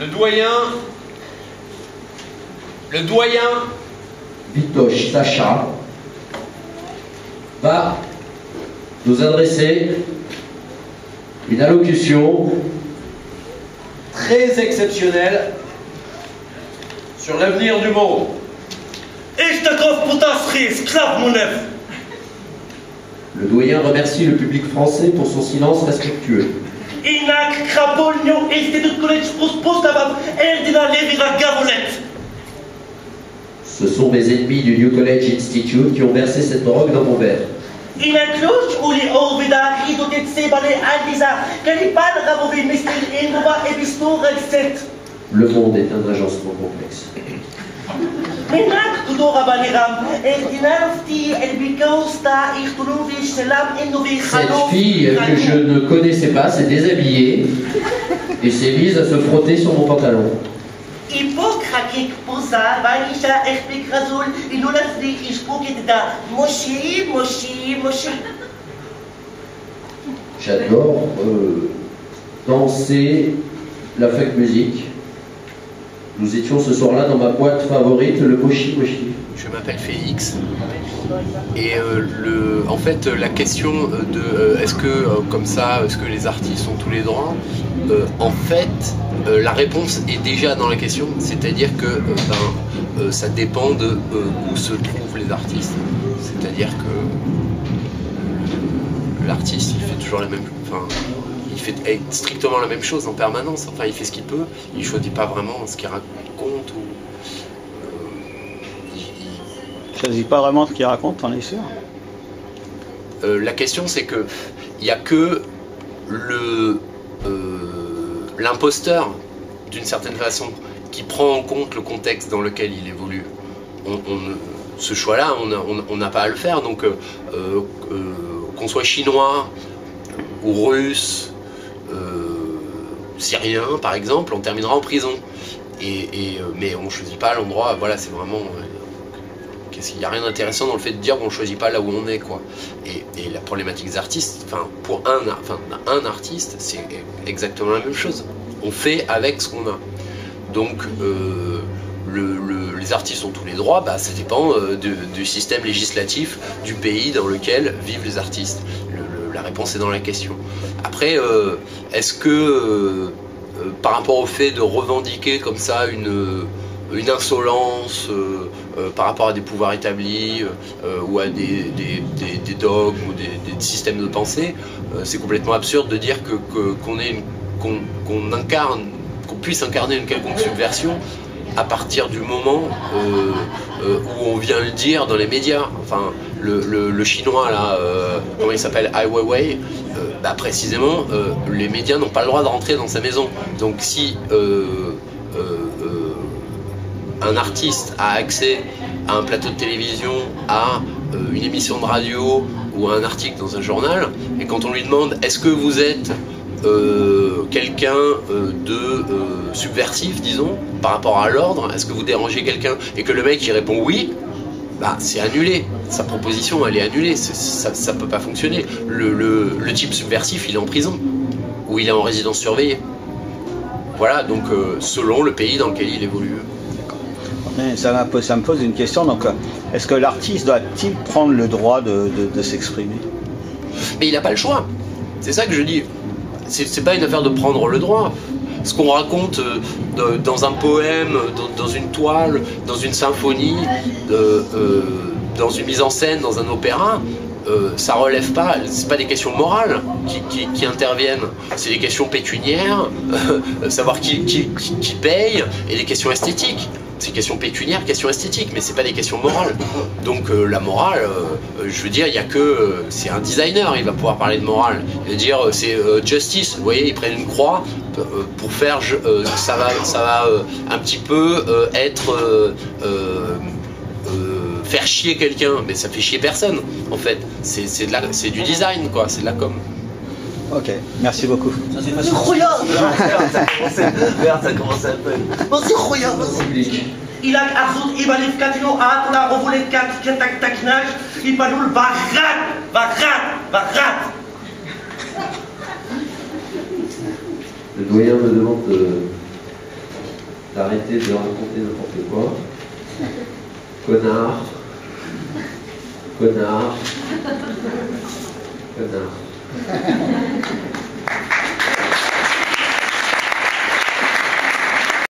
Le doyen Vitoche Sacha va nous adresser une allocution très exceptionnelle sur l'avenir du monde. Le doyen remercie le public français pour son silence respectueux. Ce sont mes ennemis du New College Institute qui ont versé cette drogue dans mon verre. Le monde est un agencement complexe. Cette fille que je ne connaissais pas s'est déshabillée et s'est mise à se frotter sur mon pantalon. J'adore danser la funk music. Nous étions ce soir-là dans ma boîte favorite, le Moshi Moshi. Je m'appelle Félix. Et en fait, la question de est-ce que comme ça, est-ce que les artistes ont tous les droits, en fait, la réponse est déjà dans la question, c'est-à-dire que ça dépend de où se trouvent les artistes. C'est-à-dire que l'artiste, il fait toujours la même, il fait strictement la même chose en permanence. Enfin, il fait ce qu'il peut, il choisit pas vraiment ce qu'il raconte ou. Il choisit pas vraiment ce qu'il raconte, t'en es sûr? La question, c'est que il y a que l'imposteur, d'une certaine façon, qui prend en compte le contexte dans lequel il évolue. Ce choix-là, on n'a pas à le faire. Donc, qu'on soit chinois ou russe, syrien, par exemple, on terminera en prison. Mais on ne choisit pas l'endroit. Voilà, c'est vraiment. Il n'y a rien d'intéressant dans le fait de dire qu'on ne choisit pas là où on est, quoi. Et la problématique des artistes, pour un artiste, c'est exactement la même chose. On fait avec ce qu'on a. Donc, les artistes ont tous les droits, ça dépend du système législatif du pays dans lequel vivent les artistes. La réponse est dans la question. Après, est-ce que, par rapport au fait de revendiquer comme ça une insolence par rapport à des pouvoirs établis ou à des dogmes ou des systèmes de pensée, c'est complètement absurde de dire qu'on puisse incarner une quelconque subversion à partir du moment où on vient le dire dans les médias. Enfin, le chinois là, comment il s'appelle, Ai Weiwei, précisément, les médias n'ont pas le droit de rentrer dans sa maison. Donc si un artiste a accès à un plateau de télévision, à une émission de radio ou à un article dans un journal, et quand on lui demande est-ce que vous êtes quelqu'un de subversif, disons, par rapport à l'ordre, est-ce que vous dérangez quelqu'un, et que le mec il répond oui, c'est annulé, sa proposition elle est annulée, ça peut pas fonctionner. Le type subversif il est en prison, ou il est en résidence surveillée. Voilà, donc selon le pays dans lequel il évolue. Ça me pose une question, donc est-ce que l'artiste doit-il prendre le droit de s'exprimer? Mais il n'a pas le choix, c'est ça que je dis. C'est pas une affaire de prendre le droit. Ce qu'on raconte dans un poème, dans une toile, dans une symphonie, dans une mise en scène, dans un opéra, ça relève pas, c'est pas des questions morales qui interviennent, c'est des questions pécuniaires, savoir qui paye, et des questions esthétiques. C'est des questions pécuniaires, questions esthétiques, mais c'est pas des questions morales. Donc la morale, je veux dire, il y a que c'est un designer, il va pouvoir parler de morale, et dire c'est justice. Vous voyez, ils prennent une croix pour faire, ça va un petit peu être faire chier quelqu'un, mais ça fait chier personne en fait. C'est du design, quoi, c'est de la com. Ok, merci beaucoup. Ça commence à peine. Vas-y, regarde, vas-y. Il a arzut ibalif katino atula rovulet kat taknaj ibalul varat. Le doyen me demande arrêter de raconter n'importe quoi. Connard. Connard. Connard.